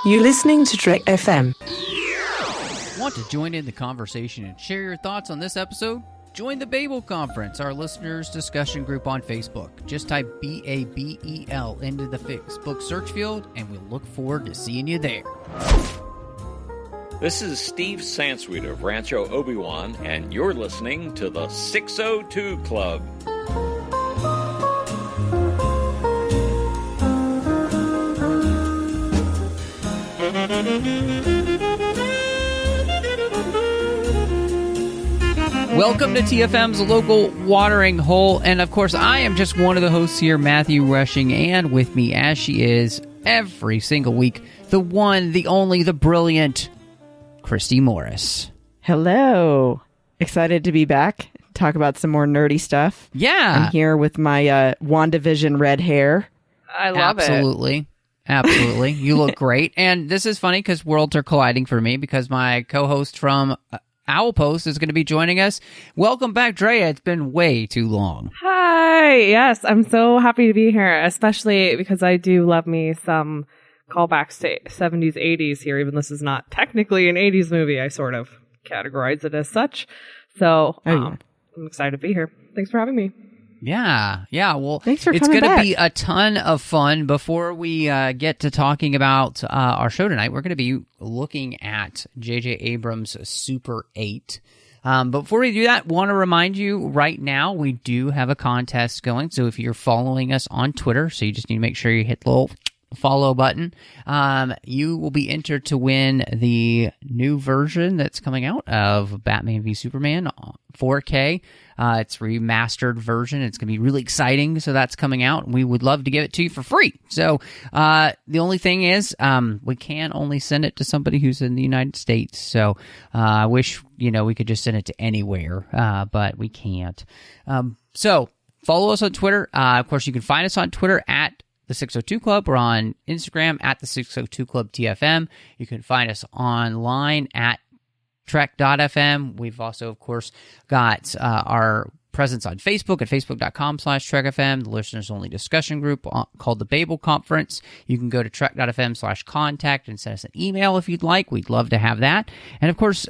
You're listening to Trek FM. Want to join in the conversation and share your thoughts on this episode? Join the Babel Conference, our listeners' discussion group on Facebook. Just type BABEL into the Facebook search field, and we'll look forward to seeing you there. This is Steve Sansweet of Rancho Obi-Wan, and you're listening to the 602 Club. Welcome to TFM's local watering hole, and of course I am just one of the hosts here, Matthew Rushing, and with me as she is every single week, the one, the only, the brilliant Christy Morris. Hello. Excited to be back. Talk about some more nerdy stuff. Yeah. I'm here with my WandaVision red hair. I love it. Absolutely. You look great. And this is funny because worlds are colliding for me because my co-host from Owl Post is going to be joining us. Welcome back, Drea. It's been way too long. Hi. Yes, I'm so happy to be here, especially because I do love me some callbacks to 70s, 80s here, even this is not technically an 80s movie. I sort of categorize it as such. So I'm excited to be here. Thanks for having me. Yeah. Well, thanks for it's coming going to back. be a ton of fun. Before we get to talking about our show tonight, we're going to be looking at J.J. Abrams' Super 8. But before we do that, want to remind you right now, we do have a contest going. So if you're following us on Twitter, so you just need to make sure you hit the little follow button, you will be entered to win the new version that's coming out of Batman v Superman 4K. It's a remastered version. It's going to be really exciting. So that's coming out. We would love to give it to you for free. So the only thing is we can only send it to somebody who's in the United States. So I wish, we could just send it to anywhere, but we can't. So follow us on Twitter. Of course, you can find us on Twitter at the 602 Club. We're on Instagram at the 602 Club TFM. You can find us online at Trek.fm. We've also, of course, got our presence on Facebook at facebook.com/TrekFM, the listeners only discussion group called the Babel Conference. You can go to trek.fm/contact and send us an email if you'd like. We'd love to have that. And of course,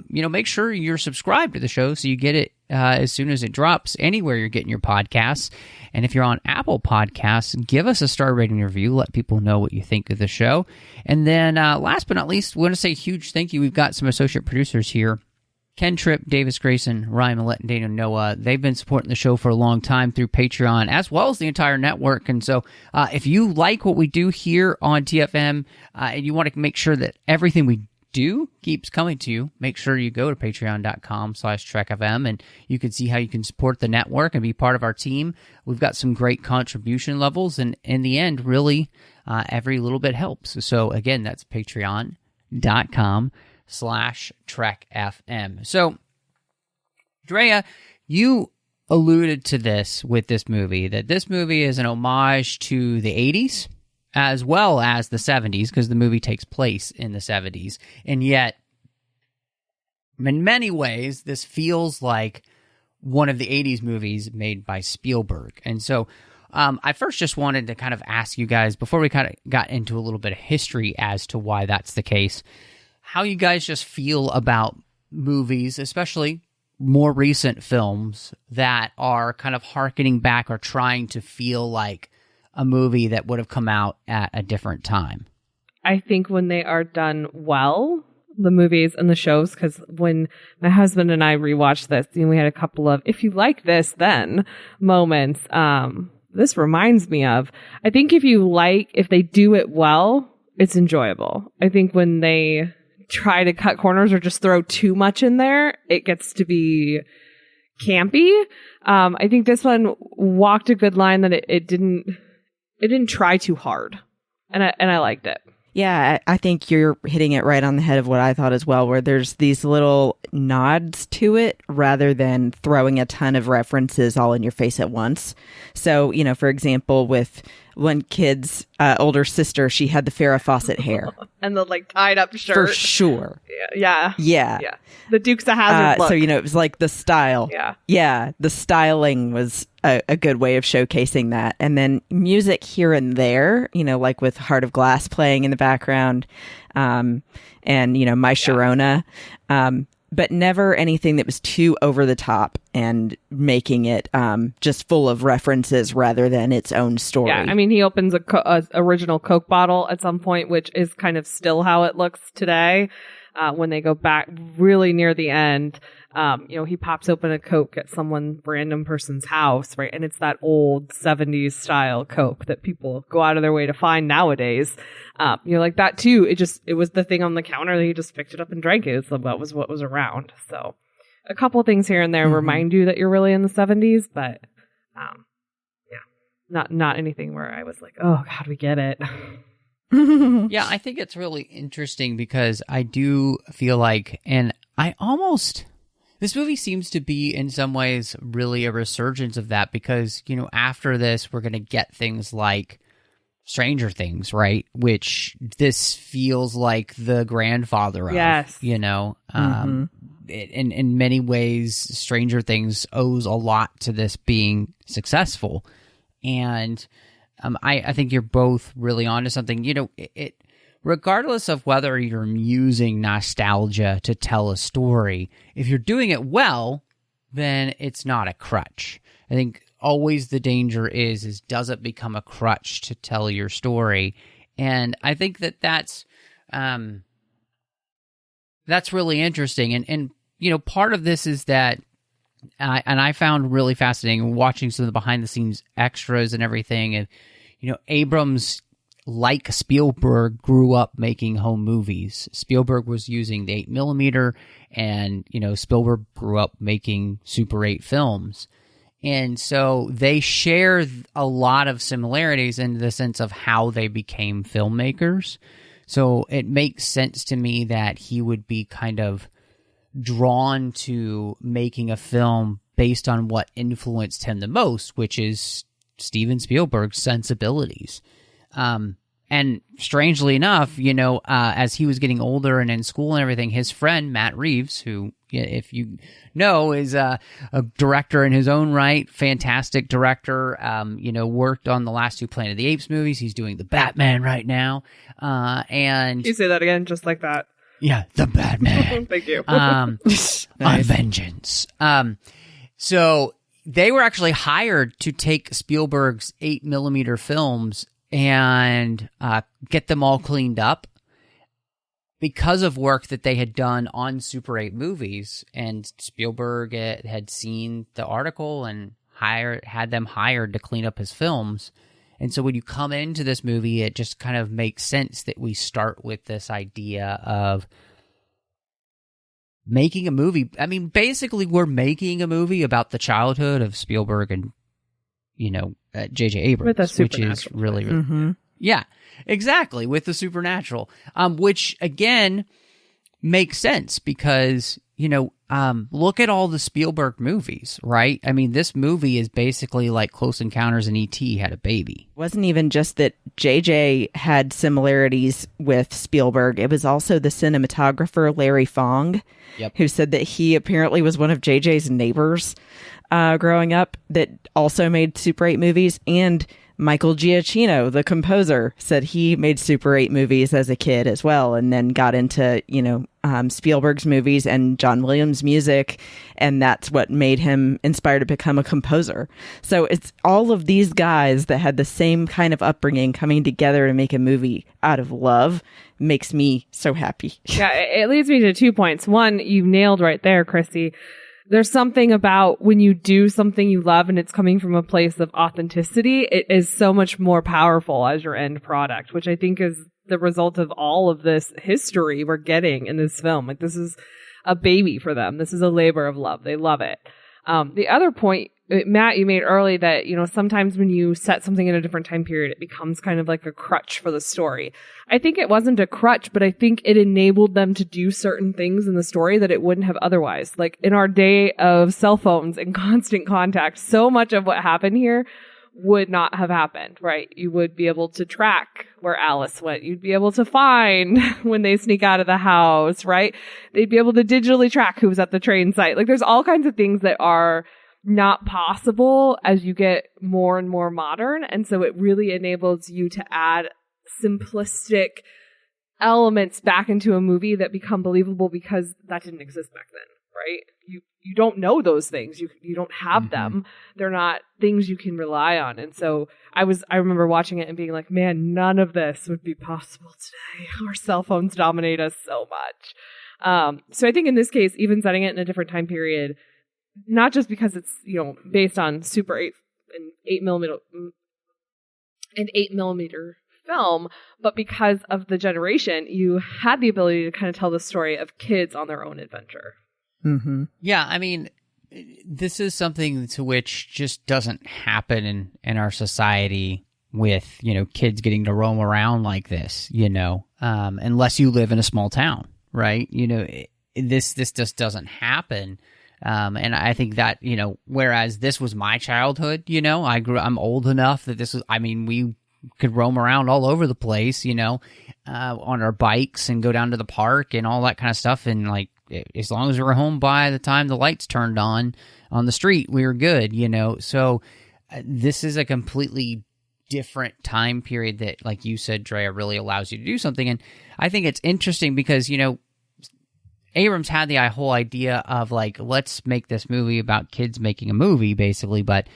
make sure you're subscribed to the show so you get it as soon as it drops anywhere you're getting your podcasts. And if you're on Apple Podcasts, give us a star rating review. Let people know what you think of the show. And then last but not least, we want to say a huge thank you. We've got some associate producers here. Ken Tripp, Davis Grayson, Ryan Maillet, and Daniel Noah. They've been supporting the show for a long time through Patreon, as well as the entire network. And so if you like what we do here on TFM, and you want to make sure that everything we do keeps coming to you, make sure you go to patreon.com/TrekFM, and you can see how you can support the network and be part of our team. We've got some great contribution levels, and in the end, really, every little bit helps. So again, that's patreon.com/TrekFM. So, Drea, you alluded to this with this movie, that this movie is an homage to the 80s as well as the 70s, because the movie takes place in the 70s. And yet, in many ways, this feels like one of the 80s movies made by Spielberg. And so, I first just wanted to kind of ask you guys, before we kind of got into a little bit of history as to why that's the case, how you guys just feel about movies, especially more recent films, that are kind of hearkening back or trying to feel like a movie that would have come out at a different time. I think when they are done well, the movies and the shows, because when my husband and I rewatched this, we had a couple of, if you like this, then moments. This reminds me of, I think if they do it well, it's enjoyable. I think when they try to cut corners or just throw too much in there, it gets to be campy. I think this one walked a good line that it didn't try too hard, and I liked it. Yeah, I think you're hitting it right on the head of what I thought as well, where there's these little nods to it rather than throwing a ton of references all in your face at once. So, for example, with one kid's older sister, she had the Farrah Fawcett hair. And the like tied up shirt. For sure. Yeah. The Dukes of Hazzard look. So, it was like the style. Yeah. The styling was a good way of showcasing that. And then music here and there, like with Heart of Glass playing in the background, and, My Sharona. But never anything that was too over the top and making it just full of references rather than its own story. Yeah, I mean, he opens a original Coke bottle at some point, which is kind of still how it looks today. When they go back really near the end, he pops open a Coke at some random person's house, right? And it's that old 70s style Coke that people go out of their way to find nowadays. Like that too. It was the thing on the counter that he just picked it up and drank it. So that was what was around. So a couple things here and there remind you that you're really in the 70s, but, not anything where I was like, oh God, we get it. Yeah, I think it's really interesting because I do feel like, and this movie seems to be in some ways really a resurgence of that because, after this, we're going to get things like Stranger Things, right? Which this feels like the grandfather of, yes. In many ways, Stranger Things owes a lot to this being successful. And I think you're both really onto something. It regardless of whether you're using nostalgia to tell a story, if you're doing it well, then it's not a crutch. I think always the danger is does it become a crutch to tell your story? And I think that's really interesting. And part of this is that, and I found really fascinating watching some of the behind the scenes extras and everything. And, Abrams, like Spielberg, grew up making home movies. Spielberg was using the 8mm, and, Spielberg grew up making Super 8 films. And so they share a lot of similarities in the sense of how they became filmmakers. So it makes sense to me that he would be kind of drawn to making a film based on what influenced him the most, which is Steven Spielberg's sensibilities. And strangely enough, as he was getting older and in school and everything, his friend Matt Reeves, who, if you know, is a director in his own right, fantastic director, worked on the last two Planet of the Apes movies. He's doing the Batman right now. And you say that again, just like that. Yeah, the Batman. Thank you. Nice. On Vengeance. So they were actually hired to take Spielberg's 8mm films and get them all cleaned up because of work that they had done on Super 8 movies. And Spielberg had seen the article and had them hired to clean up his films. And so when you come into this movie, it just kind of makes sense that we start with this idea of making a movie. I mean, basically, we're making a movie about the childhood of Spielberg and, J.J. Abrams, which is really, yeah, exactly, with the supernatural, which, again, makes sense because, look at all the Spielberg movies, right? I mean, this movie is basically like Close Encounters and E.T. had a baby. It wasn't even just that J.J. had similarities with Spielberg. It was also the cinematographer, Larry Fong, who said that he apparently was one of J.J.'s neighbors growing up that also made Super 8 movies. And Michael Giacchino, the composer, said he made Super 8 movies as a kid as well, and then got into, Spielberg's movies and John Williams' music, and that's what made him inspired to become a composer. So it's all of these guys that had the same kind of upbringing coming together to make a movie out of love makes me so happy. Yeah, it leads me to 2 points. One, you nailed right there, Christy. There's something about when you do something you love and it's coming from a place of authenticity, it is so much more powerful as your end product, which I think is the result of all of this history we're getting in this film. Like, this is a baby for them. This is a labor of love. They love it. The other point, Matt, you made early that, sometimes when you set something in a different time period, it becomes kind of like a crutch for the story. I think it wasn't a crutch, but I think it enabled them to do certain things in the story that it wouldn't have otherwise. Like, in our day of cell phones and constant contact, so much of what happened here would not have happened, right? You would be able to track where Alice went. You'd be able to find when they sneak out of the house, right? They'd be able to digitally track who was at the train site. Like, there's all kinds of things that are not possible as you get more and more modern. And so it really enables you to add simplistic elements back into a movie that become believable because that didn't exist back then, right? You don't know those things. You don't have them. They're not things you can rely on. And so I remember watching it and being like, man, none of this would be possible today. Our cell phones dominate us so much. So I think in this case, even setting it in a different time period, not just because it's, based on Super 8 and 8 millimeter film, but because of the generation, you had the ability to kind of tell the story of kids on their own adventure. Mm-hmm. Yeah, I mean, this is something to which just doesn't happen in our society with, kids getting to roam around like this, unless you live in a small town, right? This just doesn't happen. And I think that, whereas this was my childhood, I'm old enough that we could roam around all over the place, on our bikes and go down to the park and all that kind of stuff. And as long as we were home by the time the lights turned on the street, we were good, So this is a completely different time period that, like you said, Drea, really allows you to do something. And I think it's interesting because, Abrams had the whole idea of let's make this movie about kids making a movie, basically, but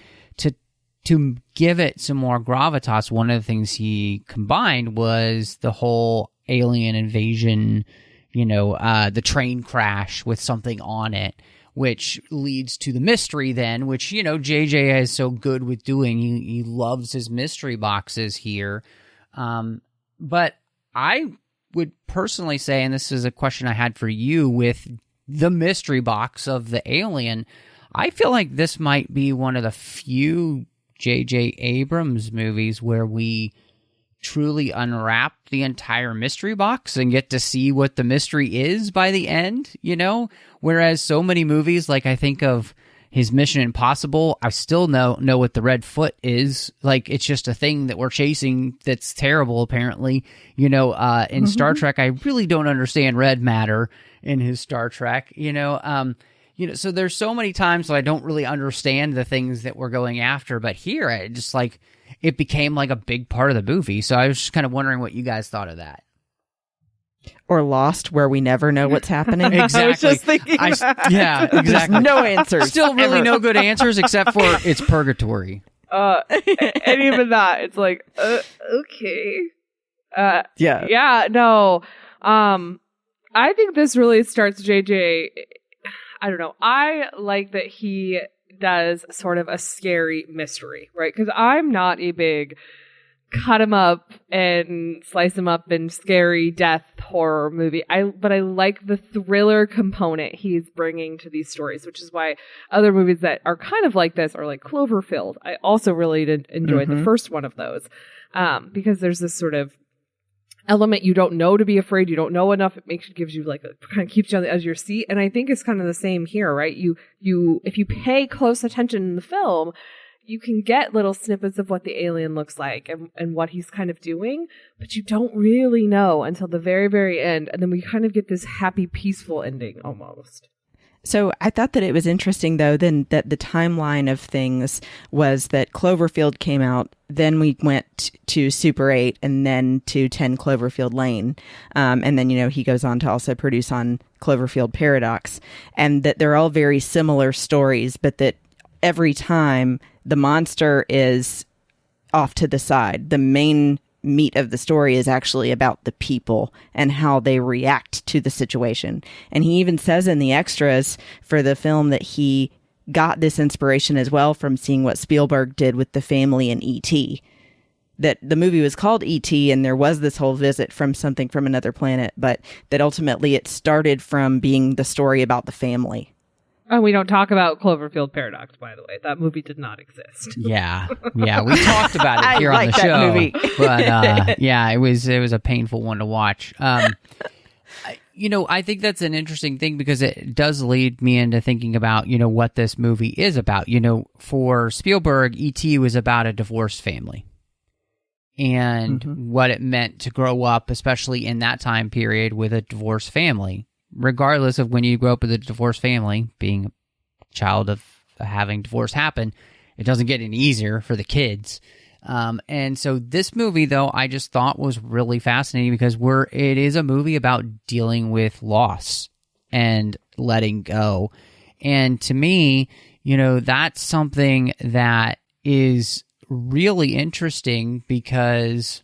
to give it some more gravitas, one of the things he combined was the whole alien invasion, the train crash with something on it, which leads to the mystery then, which, JJ is so good with doing. He loves his mystery boxes here. But I would personally say, and this is a question I had for you with the mystery box of the alien, I feel like this might be one of the few J.J. Abrams movies where we truly unwrap the entire mystery box and get to see what the mystery is by the end, whereas so many movies, like I think of his Mission Impossible, I still know what the red foot is. It's just a thing that we're chasing that's terrible, apparently. In Star Trek, I really don't understand red matter in his Star Trek, so there's so many times that I don't really understand the things that we're going after, but here, it just it became a big part of the movie. So I was just kind of wondering what you guys thought of that. Or Lost, where we never know what's happening. Exactly. I was just thinking that. Yeah, exactly. No answers. Still really no good answers except for it's purgatory. And even that, it's okay. Yeah, no. I think this really starts JJ. I don't know. I like that he does sort of a scary mystery, right? Because I'm not a big cut him up and slice him up and scary death horror movie. But I like the thriller component he's bringing to these stories, which is why other movies that are kind of like this are like Cloverfield. I also really enjoyed the first one of those because there's this sort of element you don't know to be afraid. You don't know enough. It gives you kind of keeps you on the edge of your seat. And I think it's kind of the same here, right? You if you pay close attention in the film, you can get little snippets of what the alien looks like and what he's kind of doing, but you don't really know until the very, very end. And then we kind of get this happy, peaceful ending almost. So I thought that it was interesting, though, then that the timeline of things was that Cloverfield came out, then we went to Super 8, and then to 10 Cloverfield Lane. And then, he goes on to also produce on Cloverfield Paradox. And that they're all very similar stories, but that every time the monster is off to the side. The main meat of the story is actually about the people and how they react to the situation. And he even says in the extras for the film that he got this inspiration as well from seeing what Spielberg did with the family in E.T. That the movie was called E.T. and there was this whole visit from something from another planet, but that ultimately it started from being the story about the family. And we don't talk about Cloverfield Paradox, by the way. That movie did not exist. Yeah, we talked about it here on the show. Movie. But it was a painful one to watch. I think that's an interesting thing because it does lead me into thinking about, what this movie is about. For Spielberg, E.T. was about a divorced family and what it meant to grow up, especially in that time period, with a divorced family. Regardless of when you grow up with a divorced family, being a child of having divorce happen, it doesn't get any easier for the kids. And so this movie, though, I just thought was really fascinating because it is a movie about dealing with loss and letting go. And to me, that's something that is really interesting because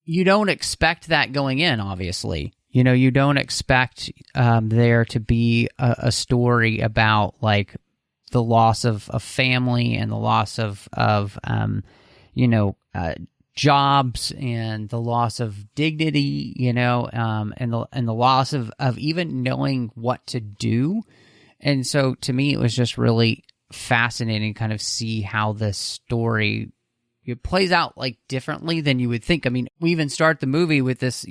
you don't expect that going in, obviously. You don't expect there to be a story about like the loss of loss and the loss of jobs and the loss of dignity, and the loss of even knowing what to do. And so to me, it was just really fascinating to kind of see how this story it plays out like differently than you would think. I mean, we even start the movie with this,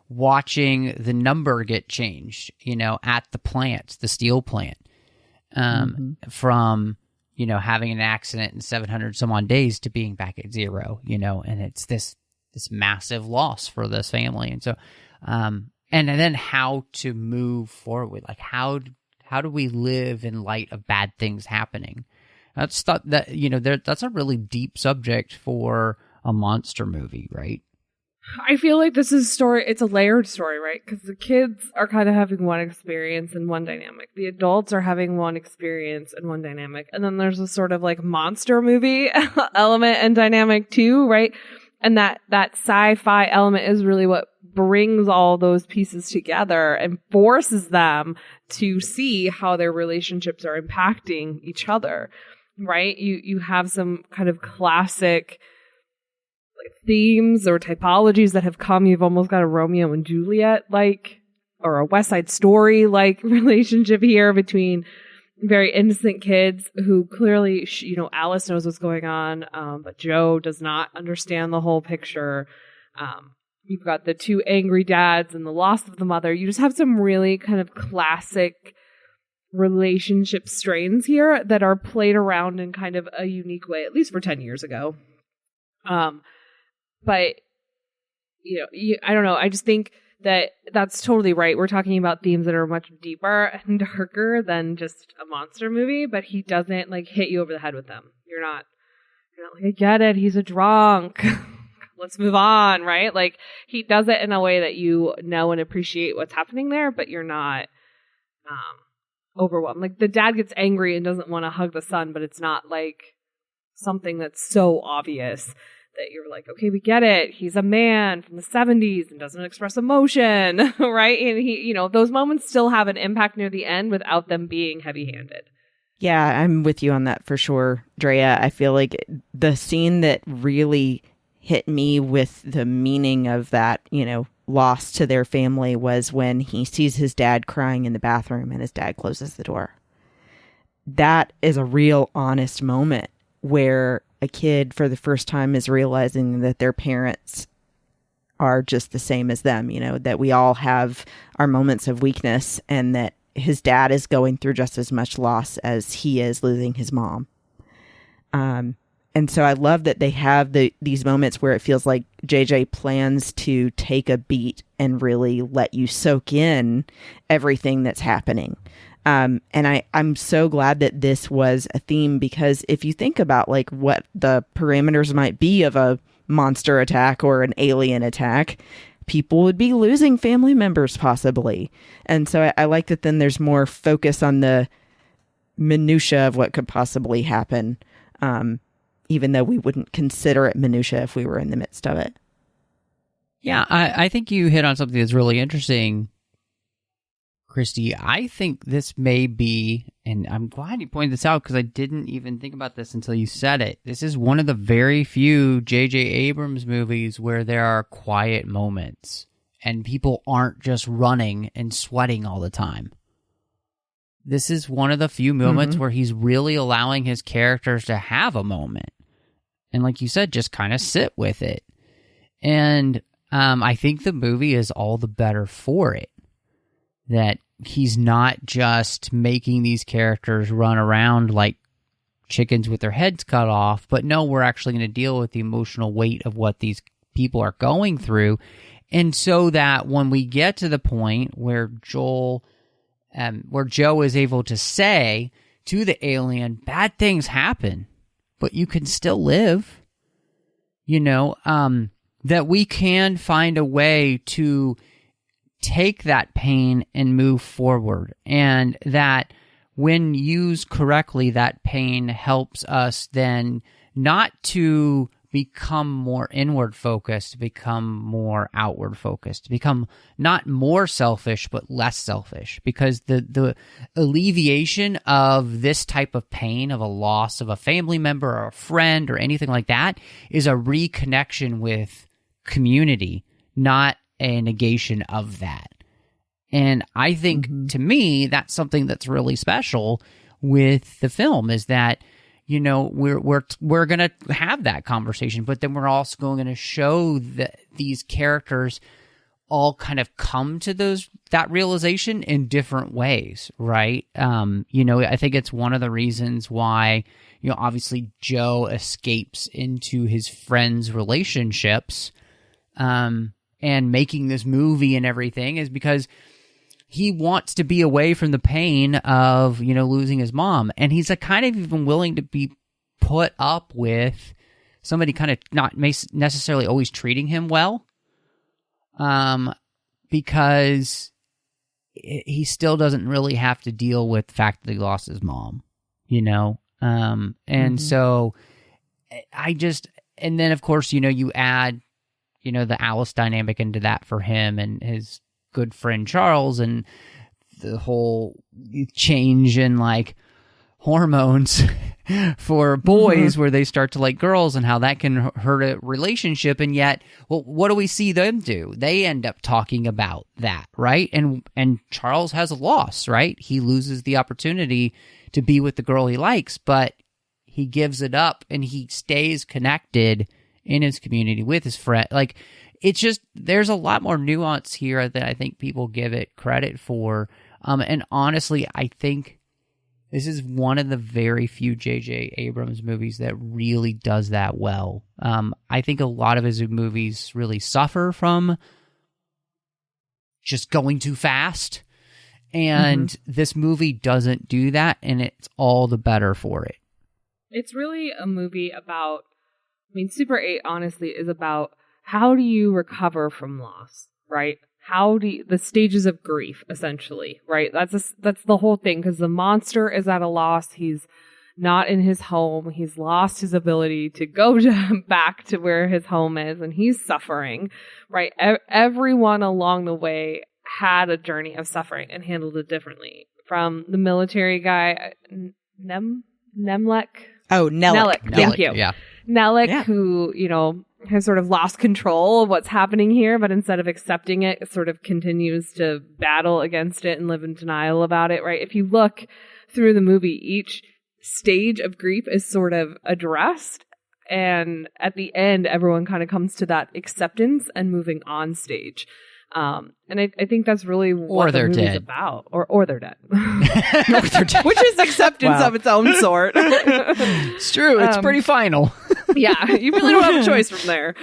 watching the number get changed, at the plant, the steel plant. From, having an accident in 700 some odd days to being back at 0, and it's this massive loss for this family. And so, and then how to move forward, like how do we live in light of bad things happening? That's thought that, that's a really deep subject for a monster movie, right? I feel like this is a story, it's a layered story, right? Because the kids are kind of having one experience and one dynamic. The adults are having one experience and one dynamic. And then there's a sort of like monster movie element and dynamic too, right? And that sci-fi element is really what brings all those pieces together and forces them to see how their relationships are impacting each other, right? You have some kind of classic themes or typologies that have come. You've almost got a Romeo and Juliet or a West Side Story relationship here between very innocent kids who clearly, Alice knows what's going on, but Joe does not understand the whole picture. You've got the two angry dads and the loss of the mother. You just have some really kind of classic relationship strains here that are played around in kind of a unique way, at least for 10 years ago. But, I don't know. I just think that that's totally right. We're talking about themes that are much deeper and darker than just a monster movie, but he doesn't hit you over the head with them. You're not like, I get it. He's a drunk. Let's move on, right? He does it in a way that you know and appreciate what's happening there, but you're not overwhelmed. The dad gets angry and doesn't want to hug the son, but it's not something that's so obvious that you're like, okay, we get it. He's a man from the 70s and doesn't express emotion, right? And he, those moments still have an impact near the end without them being heavy-handed. Yeah, I'm with you on that for sure, Drea. I feel like the scene that really hit me with the meaning of that, loss to their family was when he sees his dad crying in the bathroom and his dad closes the door. That is a real honest moment where a kid for the first time is realizing that their parents are just the same as them, that we all have our moments of weakness and that his dad is going through just as much loss as he is losing his mom. And so I love that they have these moments where it feels like JJ plans to take a beat and really let you soak in everything that's happening. And I'm so glad that this was a theme, because if you think about what the parameters might be of a monster attack or an alien attack, people would be losing family members possibly. And so I like that then there's more focus on the minutia of what could possibly happen, even though we wouldn't consider it minutia if we were in the midst of it. Yeah, I think you hit on something that's really interesting, Christy. I think this may be, and I'm glad you pointed this out because I didn't even think about this until you said it. This is one of the very few J.J. Abrams movies where there are quiet moments and people aren't just running and sweating all the time. This is one of the few moments where he's really allowing his characters to have a moment. And like you said, just kind of sit with it. And I think the movie is all the better for it. that he's not just making these characters run around like chickens with their heads cut off, but no, we're actually going to deal with the emotional weight of what these people are going through. And so that when we get to the point where Joe is able to say to the alien, bad things happen, but you can still live, that we can find a way to take that pain and move forward. And that when used correctly, that pain helps us then not to become more inward focused, become more outward focused, become not more selfish, but less selfish. Because the alleviation of this type of pain, of a loss of a family member or a friend or anything like that, is a reconnection with community, not a negation of that. And I think, to me, that's something that's really special with the film, is that, we're going to have that conversation, but then we're also going to show that these characters all kind of come to that realization in different ways, right? I think it's one of the reasons why, obviously Joe escapes into his friends' relationships, and making this movie and everything is because he wants to be away from the pain of, losing his mom. And he's kind of even willing to be put up with somebody kind of not necessarily always treating him well, because he still doesn't really have to deal with the fact that he lost his mom, and so and then of course, you add, the Alice dynamic into that for him and his good friend Charles, and the whole change in hormones for boys where they start to like girls, and how that can hurt a relationship. And yet, well, what do we see them do? They end up talking about that, right? And Charles has a loss, right? He loses the opportunity to be with the girl he likes, but he gives it up and he stays connected in his community with his friend. It's just, there's a lot more nuance here than I think people give it credit for. And honestly, I think this is one of the very few J.J. Abrams movies that really does that well. I think a lot of his movies really suffer from just going too fast. And this movie doesn't do that, and it's all the better for it. It's really a movie about, Super 8 honestly is about how do you recover from loss, right? The stages of grief, essentially, right? That's the whole thing, because the monster is at a loss. He's not in his home. He's lost his ability to go back to where his home is, and he's suffering, right? Everyone along the way had a journey of suffering and handled it differently. From the military guy, Nemlek. Oh, Nellick. Thank you. Yeah. Nellick, who, has sort of lost control of what's happening here, but instead of accepting it, sort of continues to battle against it and live in denial about it, right? If you look through the movie, each stage of grief is sort of addressed, and at the end, everyone kind of comes to that acceptance and moving on stage. And I think that's really what the movie's about. Or they're dead. Which is acceptance of its own sort. It's true. It's pretty final. Yeah. You really don't have a choice from there.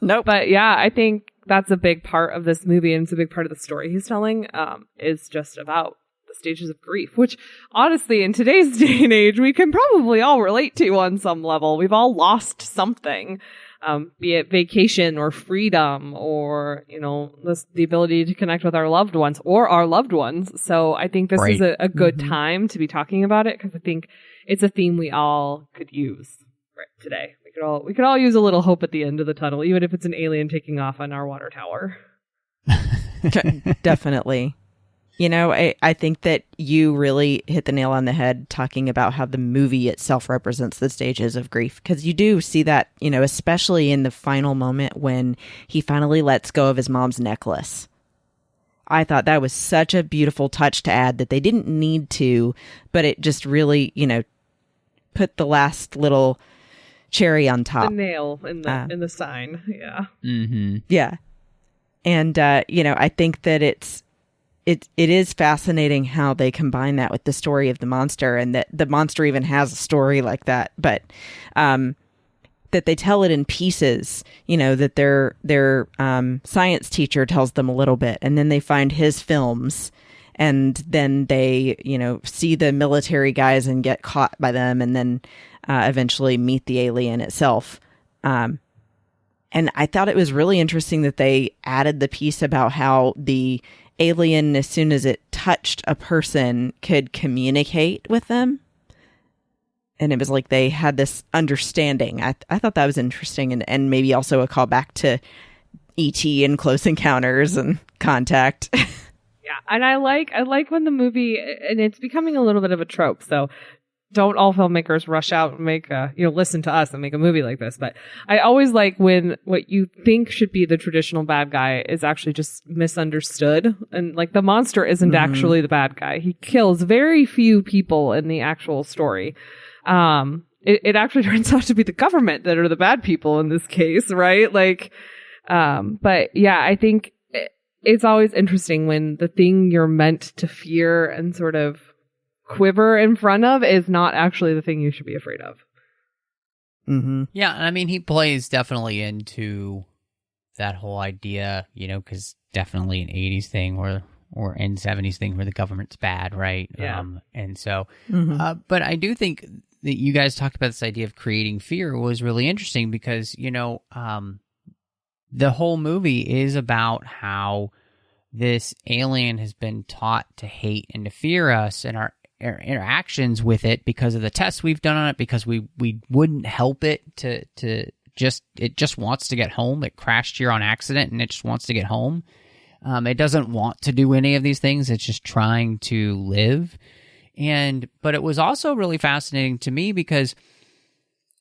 Nope. But yeah, I think that's a big part of this movie, and it's a big part of the story he's telling, is just about the stages of grief, which honestly, in today's day and age, we can probably all relate to on some level. We've all lost something. Be it vacation or freedom or, the ability to connect with our loved ones or our loved ones. So I think this is a good time to be talking about it, because I think it's a theme we all could use today. We could all use a little hope at the end of the tunnel, even if it's an alien taking off on our water tower. Definitely. I think that you really hit the nail on the head talking about how the movie itself represents the stages of grief, because you do see that, especially in the final moment when he finally lets go of his mom's necklace. I thought that was such a beautiful touch to add that they didn't need to, but it just really, put the last little cherry on top. The nail in the sign. Yeah. Mm-hmm. Yeah. And, I think that it is fascinating how they combine that with the story of the monster, and that the monster even has a story like that, but that they tell it in pieces, that their science teacher tells them a little bit, and then they find his films, and then they, see the military guys and get caught by them, and then eventually meet the alien itself. And I thought it was really interesting that they added the piece about how the alien, as soon as it touched a person, could communicate with them. And it was like they had this understanding. I thought that was interesting, and maybe also a callback to E.T. and Close Encounters and Contact. Yeah, and I like when the movie, and it's becoming a little bit of a trope, so don't all filmmakers rush out and make listen to us and make a movie like this. But I always like when what you think should be the traditional bad guy is actually just misunderstood. And like the monster isn't actually the bad guy. He kills very few people in the actual story. It actually turns out to be the government that are the bad people in this case, right? But yeah, I think it's always interesting when the thing you're meant to fear and sort of quiver in front of is not actually the thing you should be afraid of. Mm-hmm. Yeah, I mean, he plays definitely into that whole idea, because definitely an 80s thing or in 70s thing where the government's bad, right? Yeah. And so, but I do think that you guys talked about this idea of creating fear was really interesting because, the whole movie is about how this alien has been taught to hate and to fear us and our interactions with it because of the tests we've done on it, because we wouldn't help it it just wants to get home. It crashed here on accident and it just wants to get home. It doesn't want to do any of these things. It's just trying to live. But it was also really fascinating to me because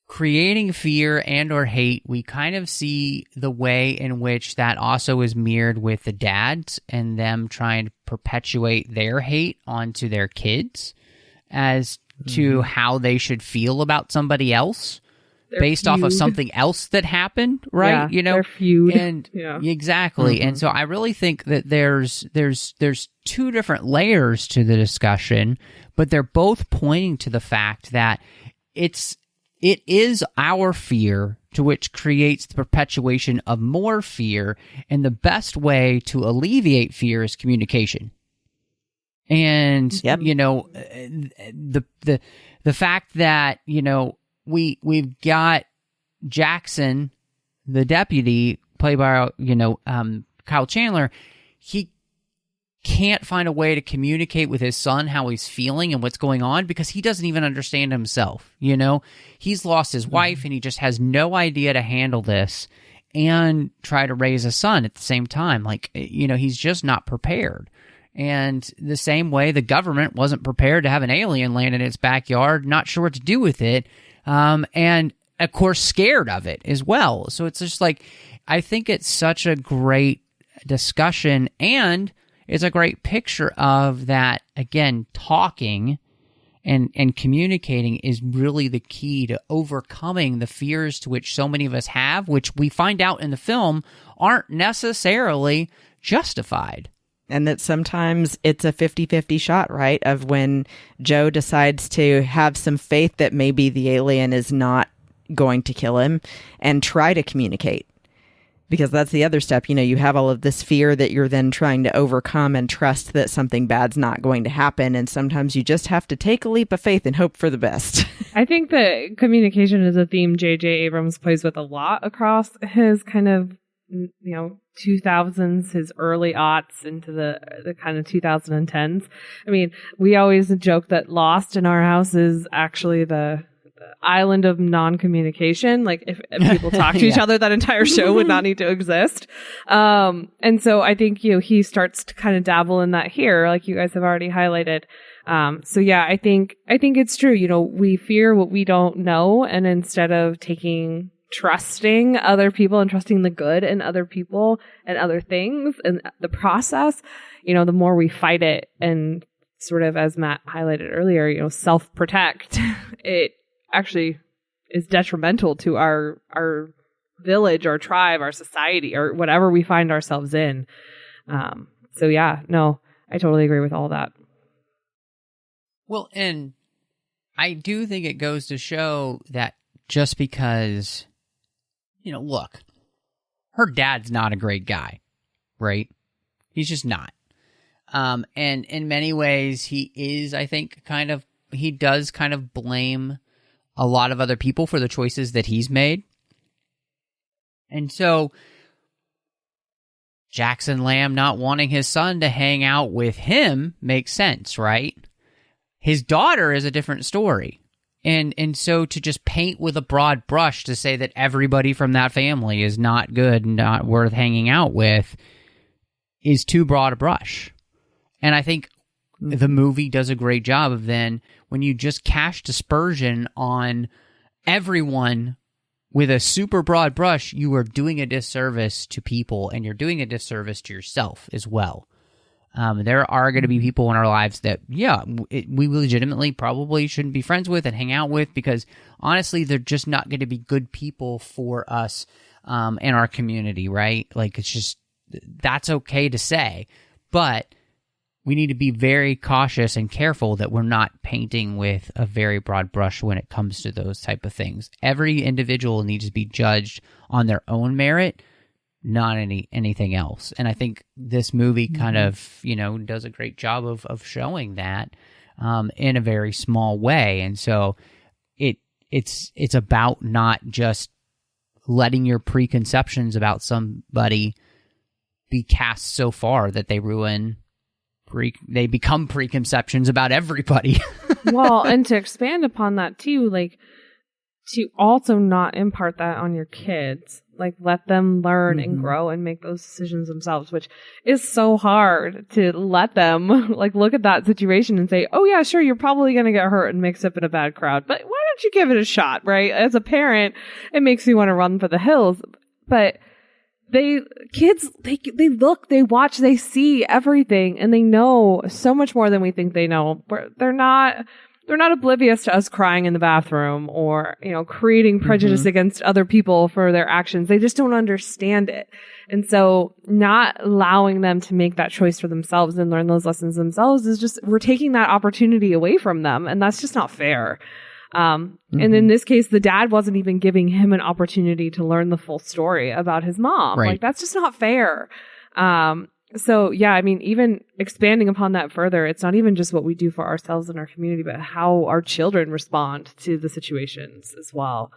creating fear and or hate, we kind of see the way in which that also is mirrored with the dads and them trying to perpetuate their hate onto their kids as to how they should feel about somebody else based off of something else that happened, right? Yeah, their feud. And exactly. And so I really think that there's two different layers to the discussion, but they're both pointing to the fact that it is our fear to which creates the perpetuation of more fear, and the best way to alleviate fear is communication. And the fact that we've got Jackson, the deputy, played by Kyle Chandler, he can't find a way to communicate with his son how he's feeling and what's going on because he doesn't even understand himself. He's lost his wife and he just has no idea to handle this and try to raise a son at the same time. He's just not prepared. And the same way the government wasn't prepared to have an alien land in its backyard, not sure what to do with it, and of course scared of it as well. So it's just I think it's such a great discussion, and it's a great picture of that, again, talking and communicating is really the key to overcoming the fears to which so many of us have, which we find out in the film aren't necessarily justified. And that sometimes it's a 50-50 shot, right? Of when Joe decides to have some faith that maybe the alien is not going to kill him and try to communicate. Because that's the other step. You have all of this fear that you're then trying to overcome and trust that something bad's not going to happen. And sometimes you just have to take a leap of faith and hope for the best. I think that communication is a theme J.J. Abrams plays with a lot across his kind of, 2000s, his early aughts into the kind of 2010s. I mean, we always joke that Lost in our house is actually the island of non-communication. If people talk to each other, that entire show would not need to exist. And so I think, he starts to kind of dabble in that here, like you guys have already highlighted. So yeah, I think it's true. We fear what we don't know. And instead of trusting other people and trusting the good in other people and other things and the process, the more we fight it and sort of, as Matt highlighted earlier, self-protect, it actually is detrimental to our village, our tribe, our society, or whatever we find ourselves in. So yeah, no, I totally agree with all that. Well, and I do think it goes to show that just because, look, her dad's not a great guy, right? He's just not. And in many ways, he is, I think, he does kind of blame a lot of other people for the choices that he's made. And so Jackson Lamb not wanting his son to hang out with him makes sense, right? His daughter is a different story. And so to just paint with a broad brush to say that everybody from that family is not good and not worth hanging out with is too broad a brush. And I think the movie does a great job of then, when you just cast aspersion on everyone with a super broad brush, you are doing a disservice to people, and you're doing a disservice to yourself as well. There are going to be people in our lives that, we legitimately probably shouldn't be friends with and hang out with, because honestly, they're just not going to be good people for us in our community, right? Like, it's just, that's okay to say, but we need to be very cautious and careful that we're not painting with a very broad brush when it comes to those type of things. Every individual needs to be judged on their own merit, not anything else. And I think this movie kind of, does a great job of showing that in a very small way. And so it's about not just letting your preconceptions about somebody be cast so far that they ruin they become preconceptions about everybody. Well, and to expand upon that too, like, to also not impart that on your kids, like, let them learn and grow and make those decisions themselves, which is so hard to let them like look at that situation and say, oh yeah, sure, you're probably going to get hurt and mix up in a bad crowd, but why don't you give it a shot, right? As a parent, it makes me want to run for the hills, but kids look, they watch, they see everything, and they know so much more than we think they know. They're not oblivious to us crying in the bathroom or, creating prejudice against other people for their actions. They just don't understand it. And so not allowing them to make that choice for themselves and learn those lessons themselves is just, we're taking that opportunity away from them. And that's just not fair. And in this case, the dad wasn't even giving him an opportunity to learn the full story about his mom. Right. Like, that's just not fair. So yeah, I mean, even expanding upon that further, it's not even just what we do for ourselves and our community, but how our children respond to the situations as well.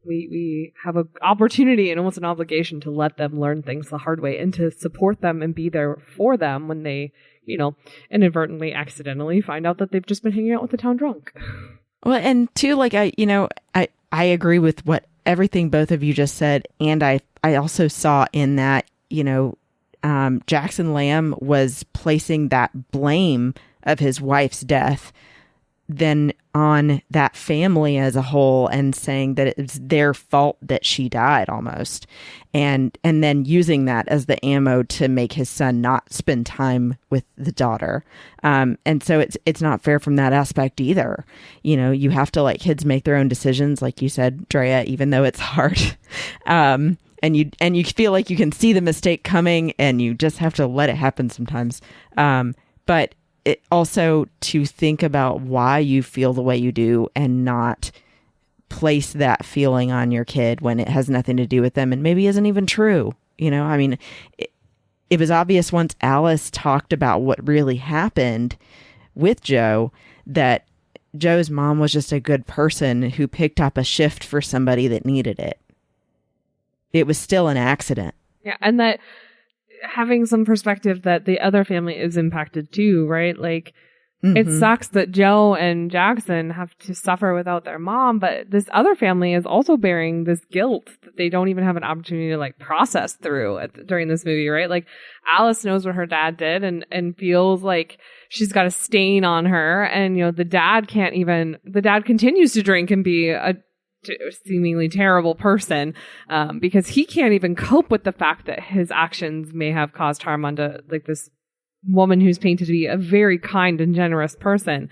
We have an opportunity and almost an obligation to let them learn things the hard way and to support them and be there for them when they, inadvertently, accidentally find out that they've just been hanging out with the town drunk. Well, and too, like, I agree with everything both of you just said. And I also saw in that, Jackson Lamb was placing that blame of his wife's death then on that family as a whole, and saying that it's their fault that she died almost. And then using that as the ammo to make his son not spend time with the daughter. And so it's not fair from that aspect either. You have to let kids make their own decisions, like you said, Drea, even though it's hard. And you feel like you can see the mistake coming, and you just have to let it happen sometimes. But it also to think about why you feel the way you do, and not place that feeling on your kid when it has nothing to do with them and maybe isn't even true. I mean, it was obvious once Alice talked about what really happened with Joe, that Joe's mom was just a good person who picked up a shift for somebody that needed it. It was still an accident. Yeah, and that having some perspective that the other family is impacted too, right? Like, it sucks that Joe and Jackson have to suffer without their mom, but this other family is also bearing this guilt that they don't even have an opportunity to like process through during this movie, right? Like, Alice knows what her dad did and feels like she's got a stain on her, and the dad continues to drink and be a seemingly terrible person, because he can't even cope with the fact that his actions may have caused harm onto like this woman who's painted to be a very kind and generous person.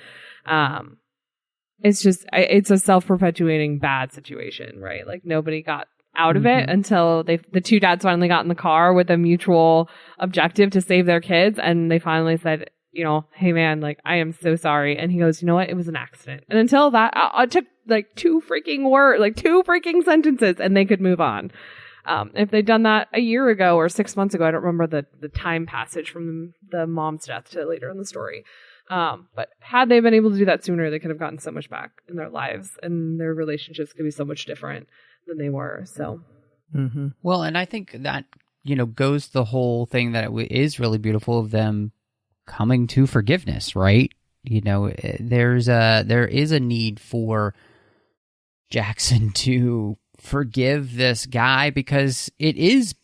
It's a self-perpetuating bad situation, right? Like, nobody got out of it until the two dads finally got in the car with a mutual objective to save their kids. And they finally said, you know, hey man, like, I am so sorry. And he goes, you know what? It was an accident. And until that, it took like two freaking sentences and they could move on. If they'd done that a year ago or 6 months ago, I don't remember the time passage from the mom's death to later in the story. But had they been able to do that sooner, they could have gotten so much back in their lives and their relationships could be so much different than they were. So, Well, and I think that, you know, goes the whole thing that it is really beautiful of them coming to forgiveness, right? You know, there is a need for Jackson to forgive this guy because it is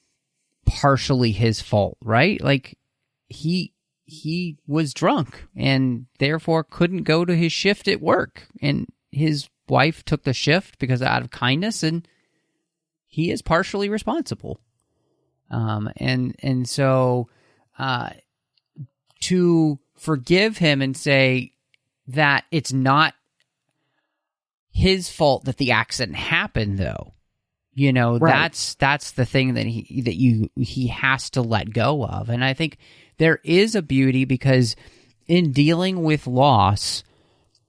partially his fault, right? Like he was drunk and therefore couldn't go to his shift at work, and his wife took the shift because out of kindness, and he is partially responsible. And so to forgive him and say that it's not his fault that the accident happened, though, you know, right. That's the thing that he has to let go of. And I think there is a beauty because in dealing with loss,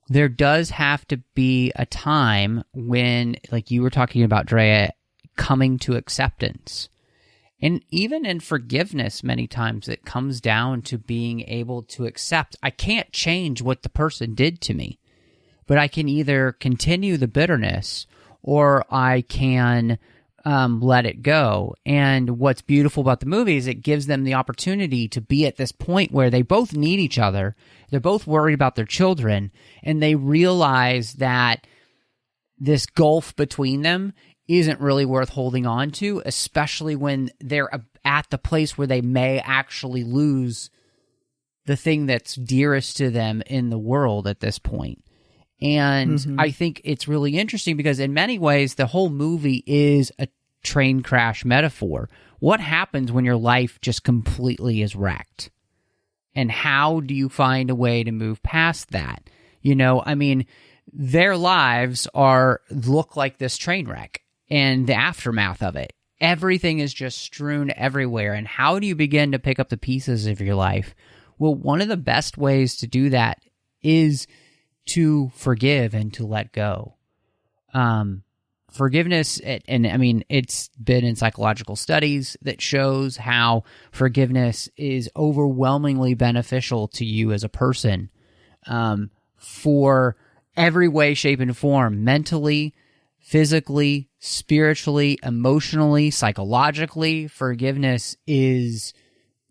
there does have to be a time when, like you were talking about, Drea, coming to acceptance. And even in forgiveness, many times it comes down to being able to accept, I can't change what the person did to me, but I can either continue the bitterness or I can let it go. And what's beautiful about the movie is it gives them the opportunity to be at this point where they both need each other. They're both worried about their children, and they realize that this gulf between them isn't really worth holding on to, especially when they're at the place where they may actually lose the thing that's dearest to them in the world at this point. And I think it's really interesting because in many ways, the whole movie is a train crash metaphor. What happens when your life just completely is wrecked? And how do you find a way to move past that? You know, I mean, their lives look like this train wreck and the aftermath of it. Everything is just strewn everywhere. And how do you begin to pick up the pieces of your life? Well, one of the best ways to do that is to forgive and to let go. Forgiveness, and I mean, it's been in psychological studies that shows how forgiveness is overwhelmingly beneficial to you as a person, for every way, shape, and form, mentally, physically, spiritually, emotionally, psychologically. Forgiveness is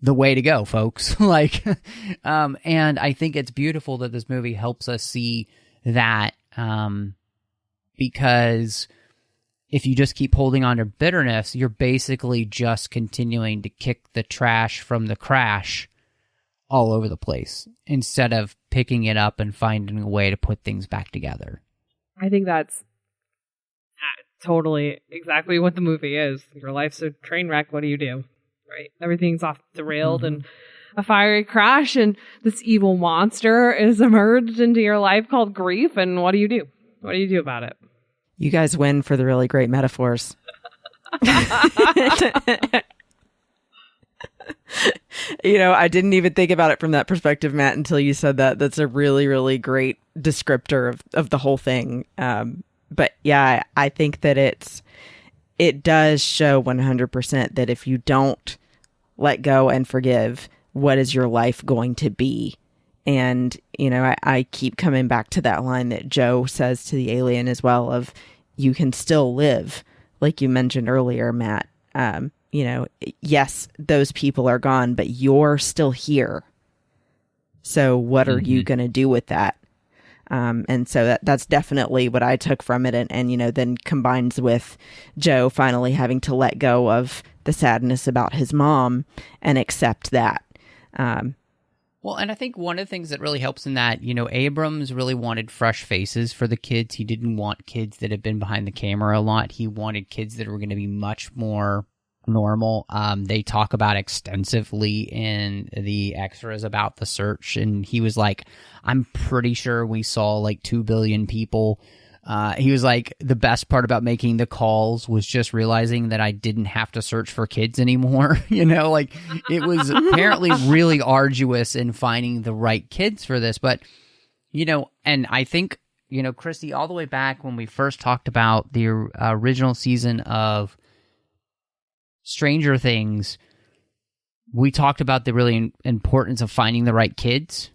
the way to go, folks. And I think it's beautiful that this movie helps us see that, because if you just keep holding on to bitterness, you're basically just continuing to kick the trash from the crash all over the place instead of picking it up and finding a way to put things back together. I think that's totally exactly what the movie is. Your life's a train wreck. What do you do? Right? Everything's off the railed and a fiery crash, and this evil monster is emerged into your life called grief. And what do you do? What do you do about it? You guys win for the really great metaphors. You know, I didn't even think about it from that perspective, Matt, until you said that. That's a really, really great descriptor of the whole thing. But yeah, I think that it does show 100% that if you don't let go and forgive, what is your life going to be? And, you know, I keep coming back to that line that Joe says to the alien as well of, you can still live, like you mentioned earlier, Matt. You know, yes, those people are gone, but you're still here. So what are you going to do with that? And so that's definitely what I took from it. And, you know, then combines with Joe finally having to let go of the sadness about his mom and accept that. Well, and I think one of the things that really helps in that, you know, Abrams really wanted fresh faces for the kids. He didn't want kids that had been behind the camera a lot. He wanted kids that were going to be much more normal. They talk about extensively in the extras about the search, and he was like, I'm pretty sure we saw like 2 billion people He was like, the best part about making the calls was just realizing that I didn't have to search for kids anymore. Like it was apparently really arduous in finding the right kids for this. But, and I think, Christy, all the way back when we first talked about the original season of Stranger Things, we talked about the really importance of finding the right kids.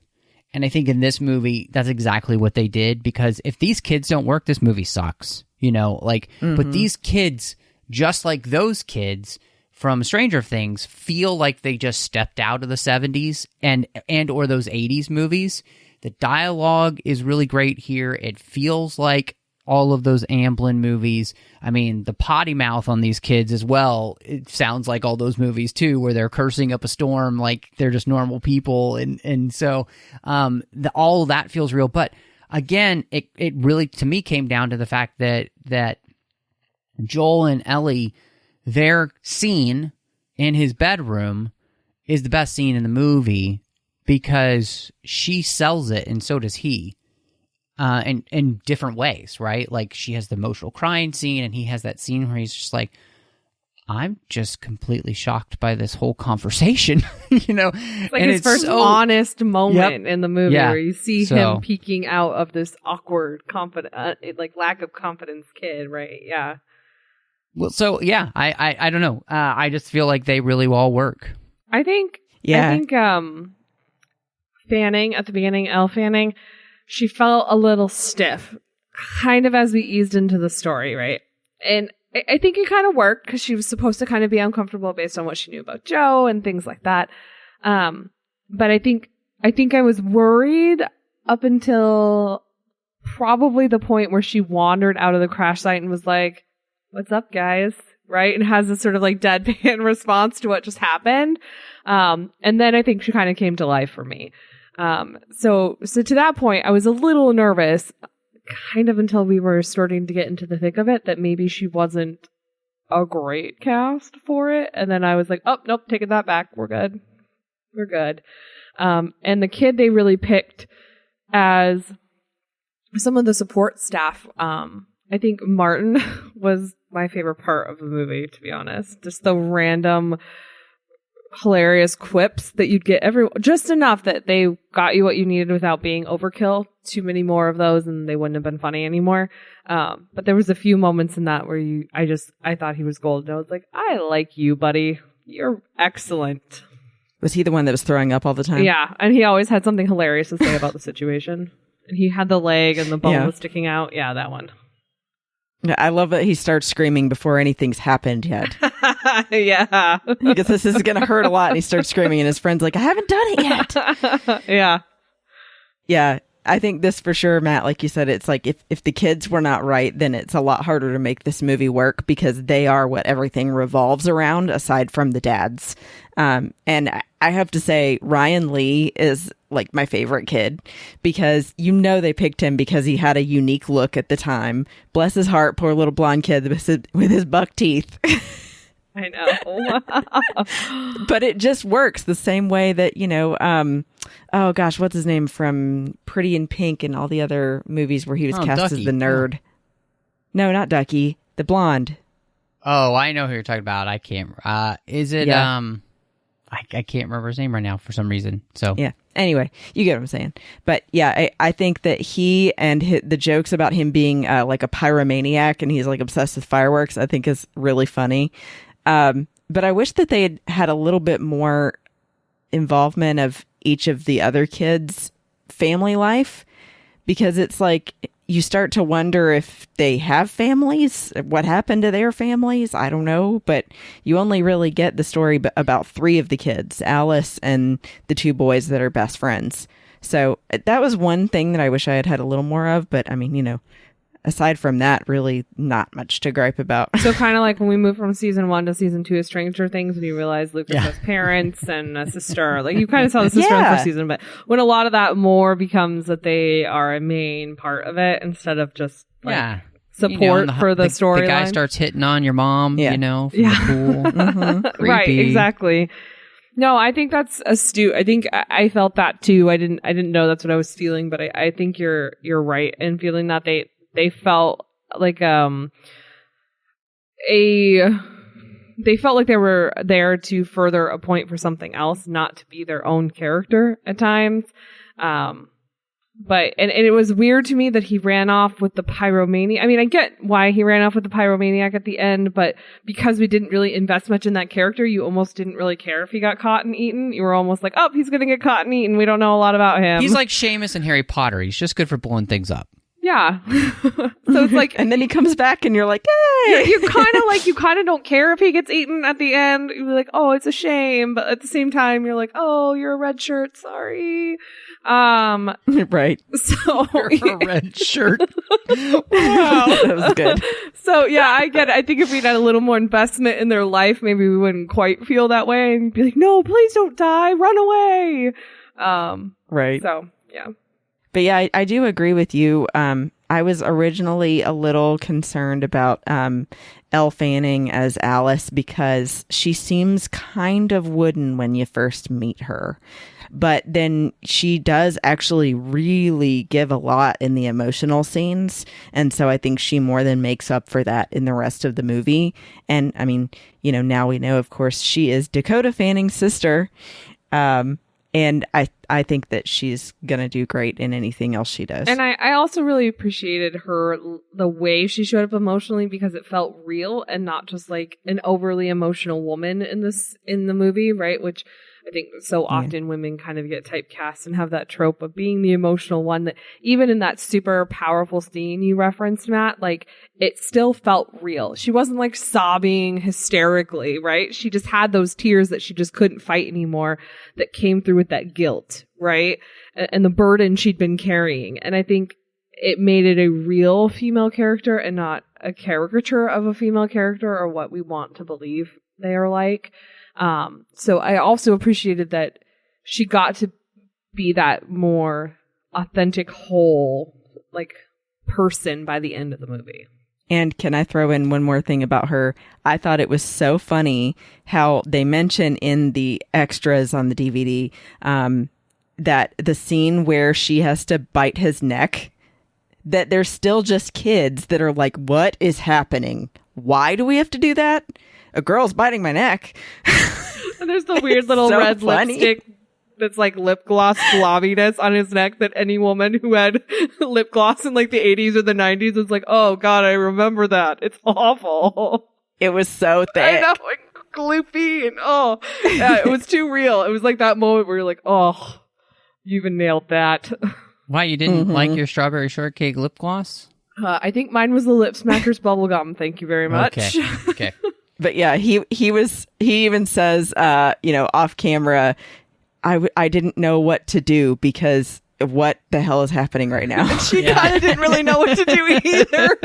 And I think in this movie, that's exactly what they did, because if these kids don't work, this movie sucks, but these kids, just like those kids from Stranger Things, feel like they just stepped out of the 70s and or those 80s movies. The dialogue is really great here. It feels like all of those Amblin movies. I mean, the potty mouth on these kids as well, it sounds like all those movies too, where they're cursing up a storm like they're just normal people. And so all of that feels real. But again, it really, to me, came down to the fact that Joel and Ellie, their scene in his bedroom is the best scene in the movie because she sells it and so does he. In different ways, right? Like she has the emotional crying scene and he has that scene where he's just like, I'm just completely shocked by this whole conversation, Like and his first honest moment in the movie where you see him peeking out of this awkward, lack of confidence kid, right? Yeah. Well, so yeah, I don't know. I just feel like they really all work. I think Fanning at the beginning, Elle Fanning, she felt a little stiff, kind of as we eased into the story, right? And I think it kind of worked because she was supposed to kind of be uncomfortable based on what she knew about Joe and things like that. But I think I was worried up until probably the point where she wandered out of the crash site and was like, "What's up, guys?" Right? And has this sort of like deadpan response to what just happened. And then I think she kind of came to life for me. So to that point, I was a little nervous, kind of until we were starting to get into the thick of it, that maybe she wasn't a great cast for it. And then I was like, oh, nope, taking that back. We're good. And the kid they really picked as some of the support staff, I think Martin was my favorite part of the movie, to be honest. Just the random hilarious quips that you'd get just enough that they got you what you needed without being overkill. Too many more of those and they wouldn't have been funny anymore. But there was a few moments in that where I thought he was gold. And I was like, I like you, buddy. You're excellent. Was he the one that was throwing up all the time? Yeah. And he always had something hilarious to say about the situation. And he had the leg and the bone was sticking out. Yeah, that one. I love that he starts screaming before anything's happened yet. Yeah. Because this is going to hurt a lot. And he starts screaming and his friend's like, I haven't done it yet. Yeah. Yeah. I think this for sure, Matt, like you said, it's like if the kids were not right, then it's a lot harder to make this movie work because they are what everything revolves around aside from the dads. And I have to say, Ryan Lee is like my favorite kid because they picked him because he had a unique look at the time. Bless his heart, poor little blonde kid with his buck teeth. I know. But it just works the same way that, oh gosh, what's his name from Pretty in Pink and all the other movies where he was cast Ducky. as the nerd. No, not Ducky, the blonde. Oh, I know who you're talking about. I can't. Is it? Yeah. I can't remember his name right now for some reason. So yeah. Anyway, you get what I'm saying. But yeah, I think that he and the jokes about him being like a pyromaniac and he's like obsessed with fireworks, I think is really funny. But I wish that they had a little bit more involvement of each of the other kids' family life, because it's like you start to wonder if they have families, what happened to their families. I don't know, but you only really get the story about 3 of the kids, Alice and the 2 boys that are best friends. So that was one thing that I wish I had had a little more of, but I mean, aside from that, really not much to gripe about. So kind of like when we moved from season 1 to season 2 of Stranger Things, when you realize Lucas has parents and a sister, like you kind of saw the sister in the first season, but when a lot of that more becomes that they are a main part of it instead of just support for the storyline. The guy starts hitting on your mom, from the pool. Mm-hmm. Right, exactly. No, I think that's astute. I think I felt that too. I didn't know that's what I was feeling, but I think you're right in feeling that They felt like they felt like they were there to further a point for something else, not to be their own character at times. But it was weird to me that he ran off with the pyromaniac. I mean, I get why he ran off with the pyromaniac at the end, but because we didn't really invest much in that character, you almost didn't really care if he got caught and eaten. You were almost like, oh, he's going to get caught and eaten. We don't know a lot about him. He's like Seamus and Harry Potter. He's just good for blowing things up. Yeah. So it's like, and then he comes back and you're like, hey, you kind of don't care if he gets eaten at the end. You're like, oh, it's a shame. But at the same time, you're like, oh, you're a red shirt. Sorry. Right. So you're a red shirt. Wow. That was good. So yeah, I get it. I think if we'd had a little more investment in their life, maybe we wouldn't quite feel that way and be like, no, please don't die. Run away. Right. So yeah. But yeah, I do agree with you. I was originally a little concerned about Elle Fanning as Alice because she seems kind of wooden when you first meet her. But then she does actually really give a lot in the emotional scenes. And so I think she more than makes up for that in the rest of the movie. And I mean, now we know, of course, she is Dakota Fanning's sister. And I think that she's going to do great in anything else she does. And I also really appreciated the way she showed up emotionally because it felt real and not just like an overly emotional woman in the movie, right? Which I think so often women kind of get typecast and have that trope of being the emotional one that even in that super powerful scene you referenced, Matt, like it still felt real. She wasn't like sobbing hysterically, right? She just had those tears that she just couldn't fight anymore that came through with that guilt, right? And the burden she'd been carrying. And I think it made it a real female character and not a caricature of a female character or what we want to believe they are like. So I also appreciated that she got to be that more authentic whole, like, person by the end of the movie. And can I throw in one more thing about her? I thought it was so funny how they mention in the extras on the DVD, that the scene where she has to bite his neck, that there's still just kids that are like, what is happening? Why do we have to do that? A girl's biting my neck. And there's the weird little so red funny. lipstick that's like lip gloss blobbiness on his neck that any woman who had lip gloss in like the 80s or the 90s was like, oh God, I remember that. It's awful. It was so thick. I know, like gloopy and yeah, it was too real. It was like that moment where you're like, oh, you even nailed that. Why, you didn't like your strawberry shortcake lip gloss? I think mine was the Lip Smackers bubblegum. Thank you very much. Okay. But yeah, he even says, off camera, I didn't know what to do because what the hell is happening right now? She kind of didn't really know what to do either.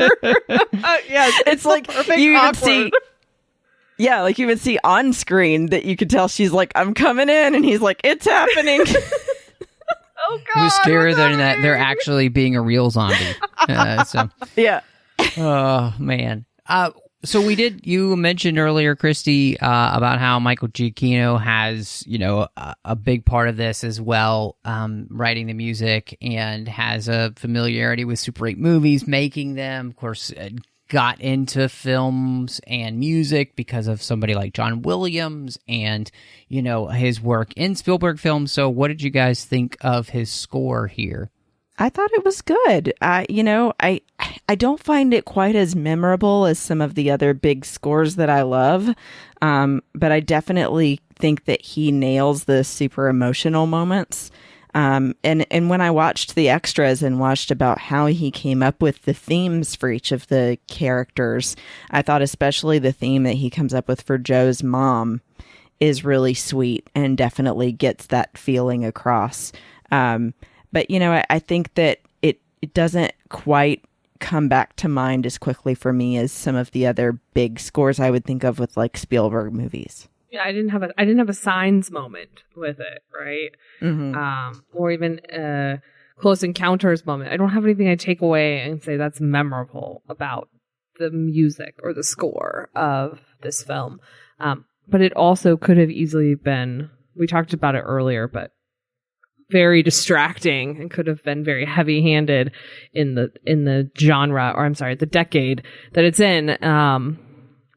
It's like you even see. Yeah, like you would see on screen that you could tell she's like, I'm coming in, and he's like, it's happening. Oh God! It was scarier than that they're actually being a real zombie. Yeah. Oh man. So you mentioned earlier, Christy, about how Michael Giacchino has, a big part of this as well, writing the music and has a familiarity with Super 8 movies, making them, of course, got into films and music because of somebody like John Williams and, his work in Spielberg films. So what did you guys think of his score here? I thought it was good. I don't find it quite as memorable as some of the other big scores that I love, but I definitely think that he nails the super emotional moments. And when I watched the extras and watched about how he came up with the themes for each of the characters, I thought especially the theme that he comes up with for Joe's mom is really sweet and definitely gets that feeling across. But, I think that it doesn't quite come back to mind as quickly for me as some of the other big scores I would think of with like Spielberg movies. Yeah, I didn't have a Signs moment with it, right? Mm-hmm. Or even a Close Encounters moment. I don't have anything I take away and say that's memorable about the music or the score of this film. But it also could have easily been, we talked about it earlier, but very distracting and could have been very heavy-handed in the genre, or I'm sorry, the decade that it's in.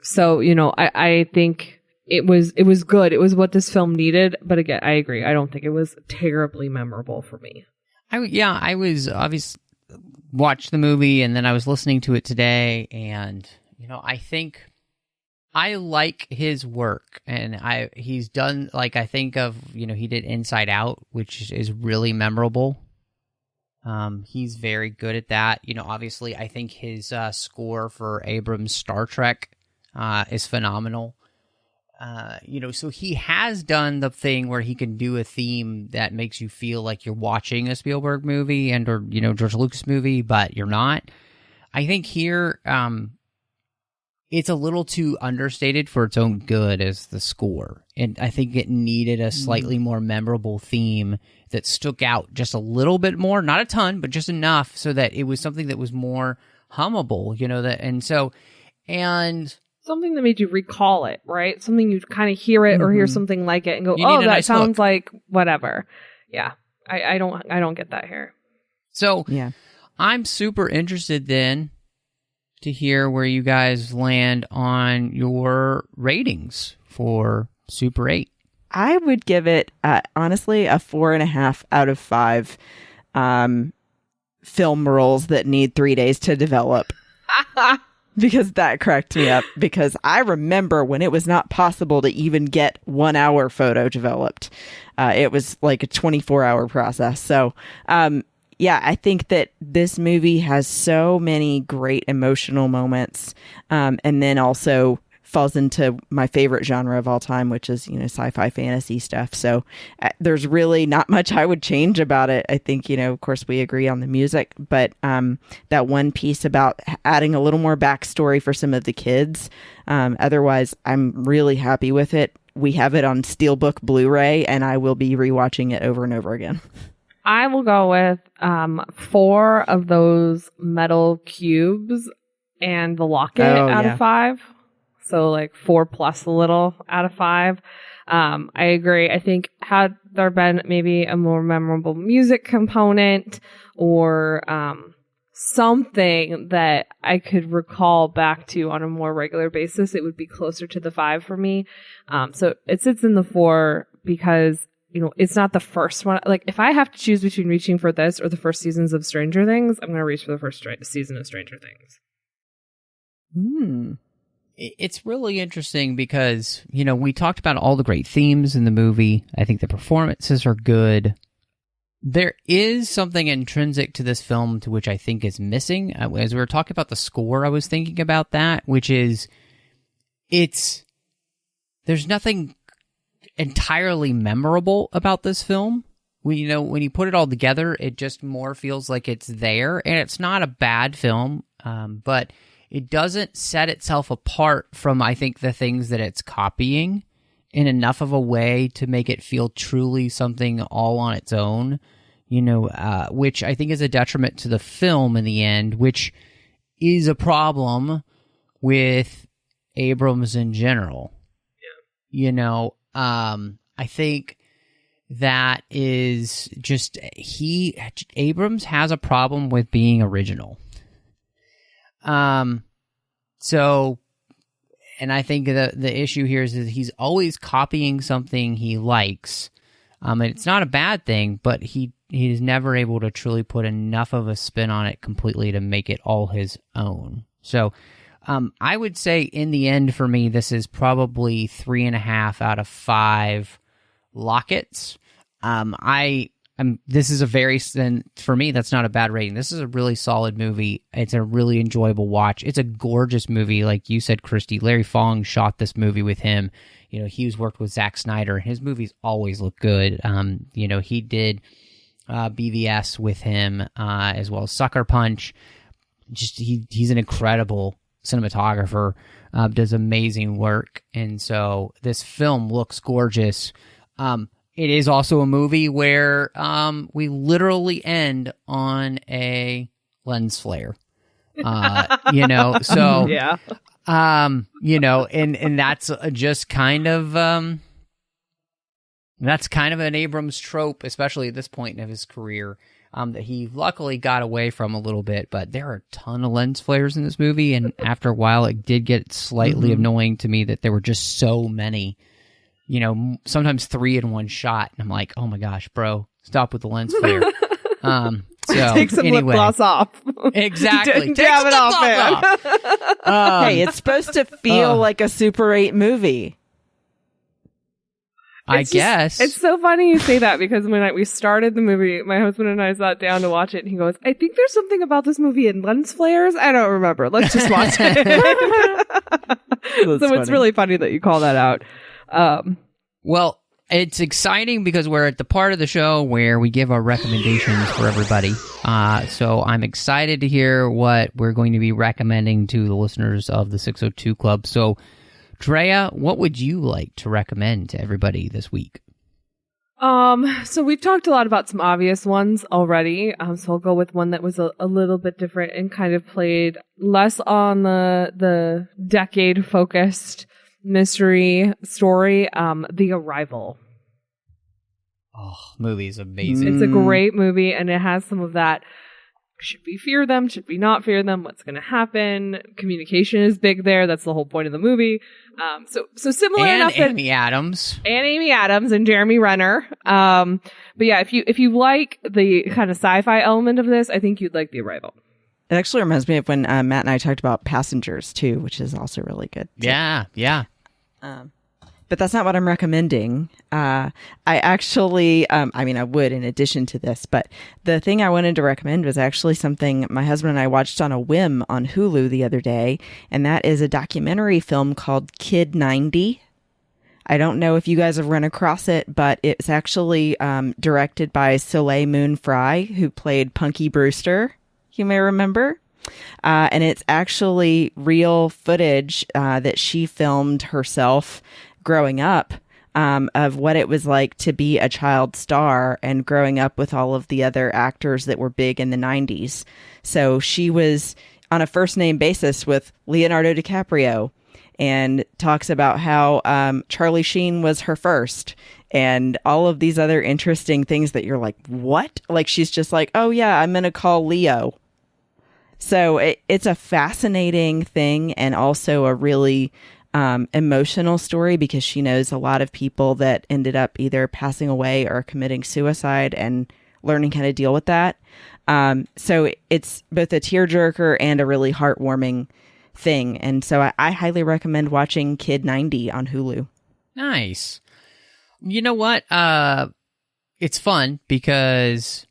So, you know, I think it was good. It was what this film needed. But again, I agree. I don't think it was terribly memorable for me. I was obviously watched the movie, and then I was listening to it today, and, you know, I think I like his work, and he's done, like, I think of, you know, he did Inside Out, which is really memorable. He's very good at that. You know, obviously, I think his score for Abrams' Star Trek is phenomenal. You know, so he has done the thing where he can do a theme that makes you feel like you're watching a Spielberg movie or, you know, George Lucas movie, but you're not. I think here, it's a little too understated for its own good as the score. And I think it needed a slightly more memorable theme that stuck out just a little bit more, not a ton, but just enough so that it was something that was more hummable, you know, and something that made you recall it, right? Something you'd kind of hear it or hear something like it and go, oh, that nice sounds look. Like whatever. Yeah. I don't get that here. So yeah, I'm super interested then to hear where you guys land on your ratings for Super 8. I would give it, honestly, a 4.5 out of 5 film roles that need 3 days to develop. Because that cracked me up. Because I remember when it was not possible to even get 1 hour photo developed. It was like a 24-hour process. So, yeah, I think that this movie has so many great emotional moments, and then also falls into my favorite genre of all time, which is, you know, sci-fi fantasy stuff. So there's really not much I would change about it. I think, you know, of course we agree on the music, but that one piece about adding a little more backstory for some of the kids. Otherwise, I'm really happy with it. We have it on Steelbook Blu-ray, and I will be rewatching it over and over again. I will go with 4 of those metal cubes and the locket out of 5. So like 4 plus a little out of 5. I agree. I think had there been maybe a more memorable music component or something that I could recall back to on a more regular basis, it would be closer to the 5 for me. So it sits in the 4 because, you know, it's not the first one. Like, if I have to choose between reaching for this or the first seasons of Stranger Things, I'm going to reach for the first season of Stranger Things. It's really interesting because, you know, we talked about all the great themes in the movie. I think the performances are good. There is something intrinsic to this film to which I think is missing. As we were talking about the score, I was thinking about that, which is there's nothing entirely memorable about this film. When you put it all together, it just more feels like it's there, and it's not a bad film, but it doesn't set itself apart from, I think, the things that it's copying in enough of a way to make it feel truly something all on its own, you know, which I think is a detriment to the film in the end, which is a problem with Abrams in general. Yeah. You know, I think that is just, Abrams has a problem with being original. So, and I think the issue here is that he's always copying something he likes. And it's not a bad thing, but he is never able to truly put enough of a spin on it completely to make it all his own. So, I would say in the end for me, this is probably 3.5 out of 5 lockets. This is for me, that's not a bad rating. This is a really solid movie. It's a really enjoyable watch. It's a gorgeous movie. Like you said, Christy, Larry Fong shot this movie with him. You know, he's worked with Zack Snyder. His movies always look good. You know, he did BVS with him, as well as Sucker Punch. Just, he's an incredible cinematographer, does amazing work. And so this film looks gorgeous. It is also a movie where we literally end on a lens flare. You know, so yeah. You know, and that's just kind of That's kind of an Abrams trope, especially at this point in his career, that he luckily got away from a little bit. But there are a ton of lens flares in this movie, and after a while, it did get slightly annoying to me that there were just so many. Sometimes 3 in one shot, and I'm like, oh my gosh, bro, stop with the lens flare. So take some lip gloss off. Exactly. Take some lip gloss off. Hey, it's supposed to feel like a Super 8 movie. I guess. It's so funny you say that, because when we started the movie, my husband and I sat down to watch it, and he goes, I think there's something about this movie in lens flares. I don't remember. Let's just watch it. So it's really funny that you call that out. Well, it's exciting because we're at the part of the show where we give our recommendations for everybody. So I'm excited to hear what we're going to be recommending to the listeners of the 602 Club. So, Drea, what would you like to recommend to everybody this week? So we've talked a lot about some obvious ones already. So I'll go with one that was a little bit different and kind of played less on the decade-focused mystery story, The Arrival. Oh, movie's amazing. It's a great movie, and it has some of that. Should we fear them? Should we not fear them? What's going to happen? Communication is big there. That's the whole point of the movie. So similar and enough. Amy Adams. And Amy Adams and Jeremy Renner. But yeah, if you like the kind of sci-fi element of this, I think you'd like The Arrival. It actually reminds me of when Matt and I talked about Passengers too, which is also really good. Yeah. But that's not what I'm recommending. I actually, I would in addition to this, but the thing I wanted to recommend was actually something my husband and I watched on a whim on Hulu the other day, and that is a documentary film called Kid 90. I don't know if you guys have run across it, but it's actually directed by Soleil Moon Frye, who played Punky Brewster, you may remember. And it's actually real footage that she filmed herself growing up, of what it was like to be a child star and growing up with all of the other actors that were big in the 90s. So she was on a first name basis with Leonardo DiCaprio, and talks about how Charlie Sheen was her first, and all of these other interesting things that you're like, what? Like, she's just like, oh yeah, I'm going to call Leo. So it's a fascinating thing, and also a really emotional story, because she knows a lot of people that ended up either passing away or committing suicide, and learning how to deal with that. So it's both a tearjerker and a really heartwarming thing. And so I highly recommend watching Kid 90 on Hulu. Nice. You know what? It's fun because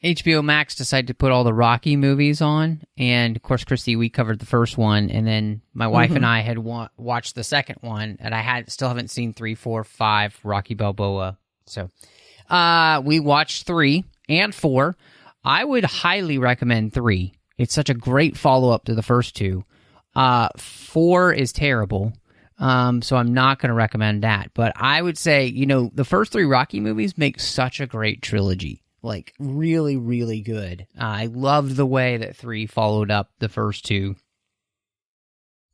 HBO Max decided to put all the Rocky movies on, and of course, Christy, we covered the first one, and then my wife and I had watched the second one, and I still haven't seen 3, 4, 5 Rocky Balboa. So we watched 3 and 4. I would highly recommend 3. It's such a great follow-up to the first 2. 4 is terrible, so I'm not going to recommend that. But I would say, the first 3 Rocky movies make such a great trilogy. Like, really, really good. I loved the way that 3 followed up the first 2.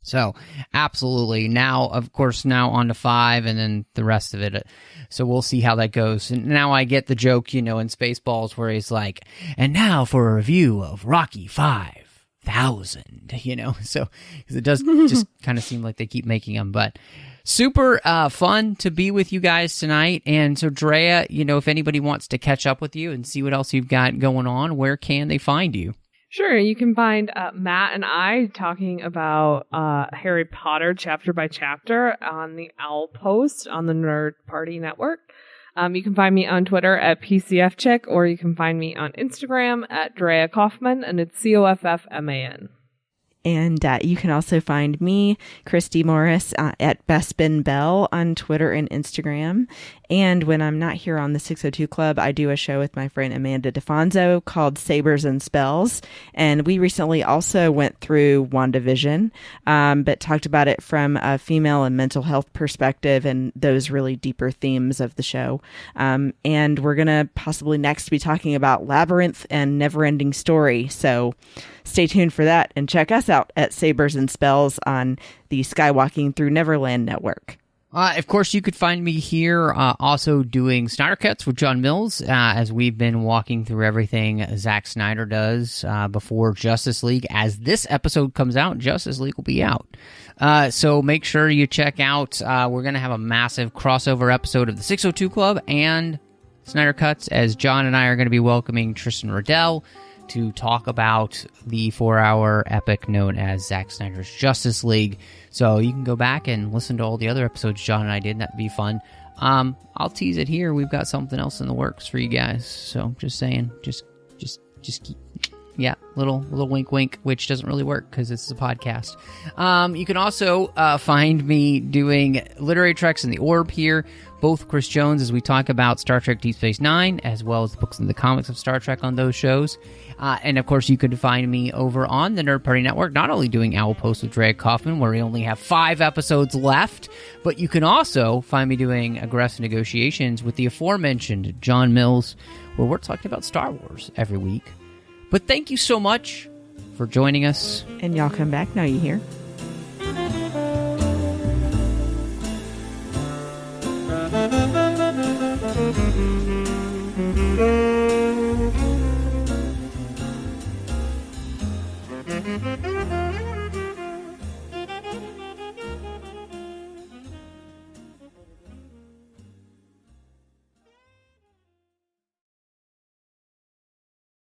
So, absolutely. Now, of course, on to 5 and then the rest of it. So we'll see how that goes. And now I get the joke, in Spaceballs, where he's like, and now for a review of Rocky 5000, So, because it does just kind of seem like they keep making them. But super fun to be with you guys tonight. And so, Drea, if anybody wants to catch up with you and see what else you've got going on, where can they find you? Sure. You can find Matt and I talking about Harry Potter chapter by chapter on the Owl Post on the Nerd Party Network. You can find me on Twitter at PCFChick, or you can find me on Instagram at Andrea Coffman, and it's COFFMAN. And you can also find me, Christy Morris, at Bespin Bell on Twitter and Instagram. And when I'm not here on the 602 Club, I do a show with my friend Amanda DeFonso called Sabers and Spells. And we recently also went through WandaVision, but talked about it from a female and mental health perspective and those really deeper themes of the show. And we're going to possibly next be talking about Labyrinth and Neverending Story. So stay tuned for that, and check us out at Sabers and Spells on the Skywalking Through Neverland Network. Of course, you could find me here also doing Snyder Cuts with John Mills as we've been walking through everything Zack Snyder does before Justice League. As this episode comes out, Justice League will be out. So make sure you check out, we're going to have a massive crossover episode of the 602 Club and Snyder Cuts, as John and I are going to be welcoming Tristan Riddell to talk about the 4-hour epic known as Zack Snyder's Justice League. So you can go back and listen to all the other episodes John and I did, and that'd be fun. I'll tease it here. We've got something else in the works for you guys. So just saying, just keep, yeah, little wink wink, which doesn't really work because this is a podcast. You can also find me doing Literary Treks in the Orb here, both Chris Jones as we talk about Star Trek Deep Space Nine, as well as the books and the comics of Star Trek on those shows. And of course, you could find me over on the Nerd Party Network, not only doing Owl Post with Andrea Coffman, where we only have 5 episodes left, but you can also find me doing Aggressive Negotiations with the aforementioned John Mills, where we're talking about Star Wars every week. But thank you so much for joining us. And y'all come back now, you hear? Mm-hmm.